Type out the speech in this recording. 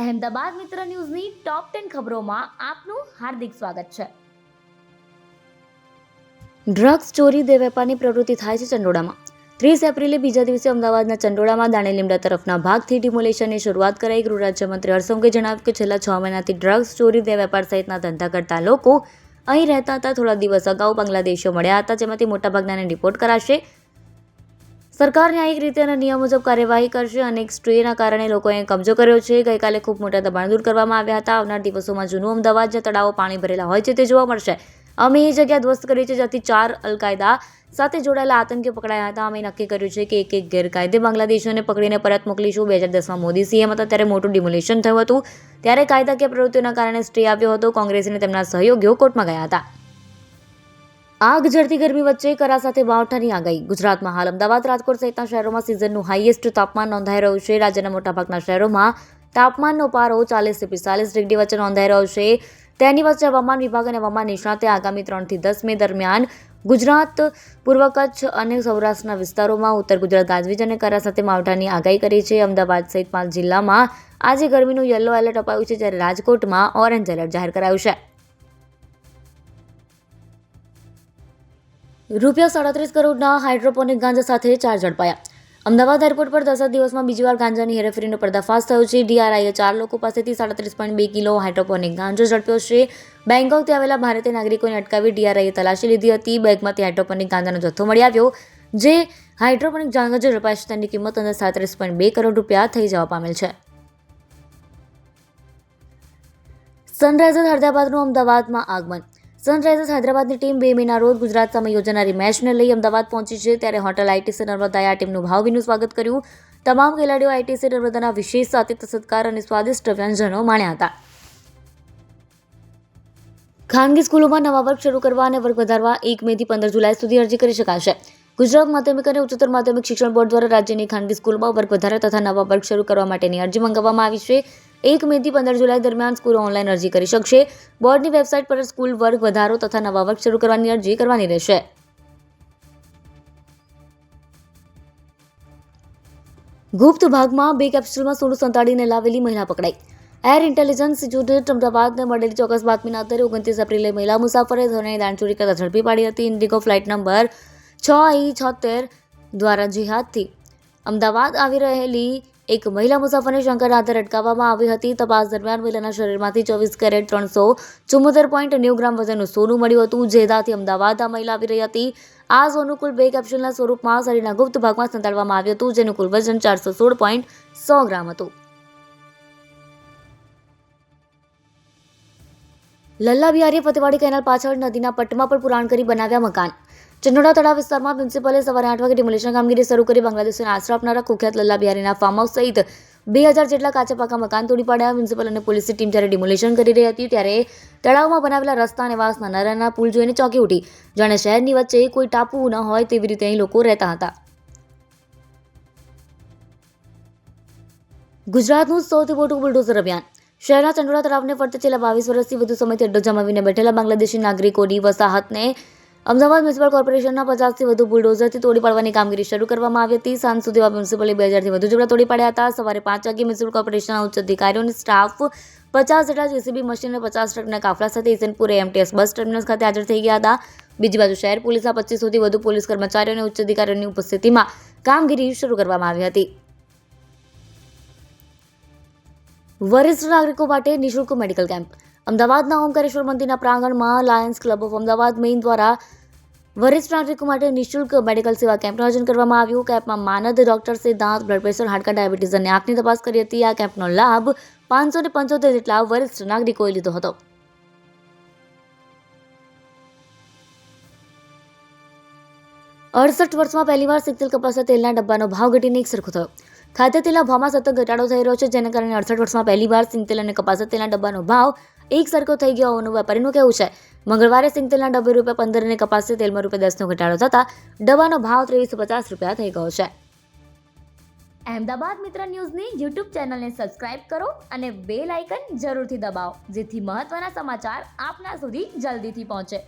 અહેમદાબાદ મિત્ર ન્યૂઝની ટોપ 10 ખબરોમાં આપનું હાર્દિક સ્વાગત છે. ડ્રગ્સ ચોરી દે વેપારની પ્રવૃત્તિ થાય છે ચંડોળામાં. 30 એપ્રિલે બીજા દિવસે અમદાવાદના ચંડોળામાં દાણી લીમડા તરફના ભાગથી ડિમોલેશનની શરૂઆત કરાઈ. ગૃહ રાજ્યમંત્રી હર્ષ સંઘવીએ જણાવ્યું કે છેલ્લા 6 મહિનાથી ડ્રગ્સ ચોરી દે વેપાર સહિતના ધંધા કરતા લોકો અહીં રહેતા હતા. થોડા દિવસ અગાઉ બાંગ્લાદેશીઓ મળ્યા હતા, જેમાંથી મોટાભાગનાને ડિપોર્ટ કરાશે. સરકાર ન્યાયિક રીતે અને નિયમ મુજબ કાર્યવાહી કરશે. અનેક સ્ટ્રેના કારણે લોકોએ કબજો કર્યો છે. ગઈકાલે ખૂબ મોટા દબાણ દૂર કરવામાં આવ્યા હતા. આવનાર દિવસોમાં જૂનું અમદાવાદ જ્યાં તળાવો પાણી ભરેલા હોય છે તે જોવા મળશે. અમે એ જગ્યા ધ્વસ્ત કરી છે જ્યાંથી 4 અલ-કાયદા સાથે જોડાયેલા આતંકીઓ પકડાયા હતા. અમે નક્કી કર્યું છે કે એક ગેરકાયદે બાંગ્લાદેશીઓને પકડીને પરત મોકલીશું. 2010માં મોદી સીએમ હતા ત્યારે મોટું ડિમોલેશન થયું હતું. ત્યારે કાયદાકીય પ્રવૃત્તિઓના કારણે સ્ટે આવ્યો હતો. કોંગ્રેસ અને તેમના સહયોગીઓ કોર્ટમાં ગયા હતા. આગ ઝરતી ગરમી વચ્ચે કરા સાથે માવઠાની આગાહી. ગુજરાતમાં હાલ અમદાવાદ, રાજકોટ સહિતના શહેરોમાં સિઝનનું હાઈએસ્ટ તાપમાન નોંધાઈ રહ્યું છે. રાજ્યના મોટાભાગના શહેરોમાં તાપમાનનો પારો 40 થી 45 ડિગ્રી વચ્ચે નોંધાઈ રહ્યો છે. તેની વચ્ચે હવામાન વિભાગ અને હવામાન નિષ્ણાતે આગામી 3 થી 10 મે દરમિયાન ગુજરાત, પૂર્વ કચ્છ અને સૌરાષ્ટ્રના વિસ્તારોમાં, ઉત્તર ગુજરાત ગાજવીજ અને કરા સાથે માવઠાની આગાહી કરી છે. અમદાવાદ સહિત 5 જિલ્લામાં આજે ગરમીનું યલો એલર્ટ અપાયું છે, જ્યારે રાજકોટમાં ઓરેન્જ એલર્ટ જાહેર કરાયું છે. ₹37 કરોડના હાઇડ્રોપોનિક ગાંજા સાથે 4 ઝડપાયા. અમદાવાદ એરપોર્ટ પર 10 દિવસમાં બીજીવાર ગાંજાની હેરાફેરીનો પર્દાફાશ થયો છે. ડીઆરઆઈએ 4 લોકો પાસેથી 37.2 કિલો હાઇડ્રોપોનિક ગાંજો ઝડપ્યો છે. બેંકોકથી આવેલા ભારતીય નાગરિકોને અટકાવી ડીઆરઆઈએ તલાશી લીધી હતી. બેગમાંથી હાઇડ્રોપોનિક ગાંજાનો જથ્થો મળી આવ્યો. જે હાઇડ્રોપોનિક ગાંજો ઝડપાય છે તેની કિંમત અંદર 37.2 કરોડ રૂપિયા થઈ જવા પામેલ છે. સનરાઇઝર્સ હૈદરાબાદનું અમદાવાદમાં આગમન. સનરાઇઝર્સ હૈદરાબાદની ટીમ 2 મેના રોજ ગુજરાત સામે યોજાનારી મેચને લઈ અમદાવાદ પહોંચી છે. ત્યારે હોટલ આઈટીસી નર્મદાએ આ ટીમનું ભાવભીનું સ્વાગત કર્યું. તમામ ખેલાડીઓ આઈટીસી નર્મદાના વિશેષ આતિથ્ય સત્કાર અને સ્વાદિષ્ટ વ્યંજનો માણ્યા હતા. ખાનગી સ્કૂલોમાં નવા વર્ગ શરૂ કરવા અને વર્ગ વધારવા 1 મેથી 15 જુલાઈ સુધી અરજી કરી શકાશે. ગુજરાત માધ્યમિક અને ઉચ્ચતર માધ્યમિક શિક્ષણ બોર્ડ દ્વારા રાજ્યની ખાનગી સ્કૂલોમાં વર્ગ વધારા તથા નવા વર્ગ શરૂ કરવા માટેની અરજી મંગાવવામાં આવી છે. 1 મેથી 15 જુલાઈ દરમિયાન સ્કૂલો ઓનલાઈન અરજી કરી શકશે. બોર્ડની વેબસાઇટ પર સ્કૂલ વર્ગ વધારો તથા નવા વર્ગ શરૂ કરવાની અરજી કરવાની રહેશે. ગુપ્ત ભાગમાં 2 કેપ્સ્યુલમાં સોનું સંતાડીને લાવેલી મહિલા પકડાઈ. એર ઇન્ટેલિજન્સ યુનિટ અમદાવાદને મળેલી ચોક્કસ બાતમીના આધારે 29 એપ્રિલે મહિલા મુસાફરે ધોરણે દાણચોરી કરતા ઝડપી પાડી હતી. ઇન્ડિગો ફ્લાઇટ નંબર 6E76 દ્વારા જિહાદથી અમદાવાદ આવી રહેલી એક મહિલા મુસાફરને શંકાના આધારે અટકાવવામાં આવી હતી. તપાસ દરમિયાન મહિલાના શરીરમાંથી 24 કેરેટ 374.90 ગ્રામ વજનનું સોનું મળ્યું હતું. જેદાથી અમદાવાદ આ મહિલા આવી રહી હતી. આ સોનું કુલ 2 કેપ્સ્યુલના સ્વરૂપમાં શરીરના ગુપ્ત ભાગમાં સંતાડવામાં આવ્યું હતું, જેનું કુલ વજન 416.100 ગ્રામ હતું. લલ્લા બિહારીએ ફતેવાડી કેનાલ પાછળ નદીના પટ્ટમાં પણ પુરાણ કરી બનાવ્યા મકાન. ચંડોળા તળાવ વિસ્તારમાં મ્યુનિસિપલે સવારે 8 વાગે ડિમોલેશન કામગીરી શરૂ કરી. બાંગ્લાદેશીને આશરો આપનારા કુખ્યાત લલ્લા બિહારીના ફાર્મ હાઉસ સહિત 2000 જેટલા કાચા પાકા મકાન તોડી પાડ્યા. મ્યુનિસિપલ અને પોલીસની ટીમ જ્યારે ડિમોલેશન કરી રહી હતી ત્યારે તળાવમાં બનાવેલા રસ્તા અને વાસના નાના પુલ જોઈને ચોંકી ઉઠી. જાણે શહેરની વચ્ચે કોઈ ટાપુ ન હોય તેવી રીતે અહીં લોકો રહેતા હતા. ગુજરાતનું સૌથી મોટું બુલડોઝર અભિયાન. શહેરના ચંડોળા તળાવને ફરતે છેલ્લા 22 વર્ષથી વધુ સમયથી અડ્ડો જમાવીને બેઠેલા બાંગ્લાદેશી નાગરિકોની વસાહતને અમદાવાદ મ્યુનિસિપલ કોર્પોરેશનના 50 થી વધુ બુલડોઝરથી તોડી પાડવાની કામગીરી શરૂ કરવામાં આવી હતી. સાંજ સુધીમાં મ્યુનિસિપલે 2000 થી વધુ ઝૂંપડા તોડી પાડ્યા હતા. સવારે 5 વાગે મ્યુનિસિપલ કોર્પોરેશનના ઉચ્ચ અધિકારીઓ અને સ્ટાફ 50 જેટલા જેસીબી મશીન અને 50 ટ્રકના કાફલા સાથે ઈસનપુર એમટીએસ બસ ટર્મિનસ ખાતે હાજર થઈ ગયા હતા. બીજી બાજુ શહેર પોલીસના 2500 થી વધુ પોલીસ કર્મચારીઓ અને ઉચ્ચ અધિકારીઓની ઉપસ્થિતિમાં કામગીરી શરૂ કરવામાં આવી હતી. વરિષ્ઠ નાગરિકો માટે નિઃશુલ્ક મેડિકલ કેમ્પ. અમદાવાદના ઓમકારેશ્વર મંદિરના પ્રાંગણમાં Lions club of Ahmedabad main દ્વારા વરિષ્ઠ નાગરિકો માટે નિઃશુલ્ક મેડિકલ સેવા કેમ્પનું આયોજન કરવામાં આવ્યું. કેમ્પમાં માનદ ડોક્ટર્સે દાંત, બ્લડ પ્રેશર, હાડકાં, ડાયાબિટીસ અને આંખની તપાસ કરી હતી. આ કેમ્પનો લાભ 575 જેટલા વરિષ્ઠ નાગરિકોએ લીધો હતો. અડસઠ વર્ષમાં પહેલીવાર સિંગતેલ કપાસના તેલના ડબ્બાનો ભાવ ઘટીને એક સરખો થયો. ખાદ્ય તેલના ભાવમાં સતત ઘટાડો થઈ રહ્યો છે, જેને કારણે 68 વર્ષમાં પહેલીવાર સિંગતેલ અને કપાસના તેલના ડબ્બાનો ભાવ એક સરખો થઈ ગયો હોવાનું વેપારીનું કહેવું છે. મંગળવારે સિંગતેલના ડબ્બે ₹15 અને કપાસના તેલમાં ₹10નો ઘટાડો થતાં ડબ્બાનો ભાવ ₹2350 થઈ ગયો છે. અહેમદાબાદ મિત્ર ન્યૂઝની યુટ્યુબ ચેનલને સબસ્ક્રાઇબ કરો અને બેલ આઇકન જરૂરથી દબાવો, જેથી મહત્વના સમાચાર આપના સુધી જલ્દીથી પહોંચે.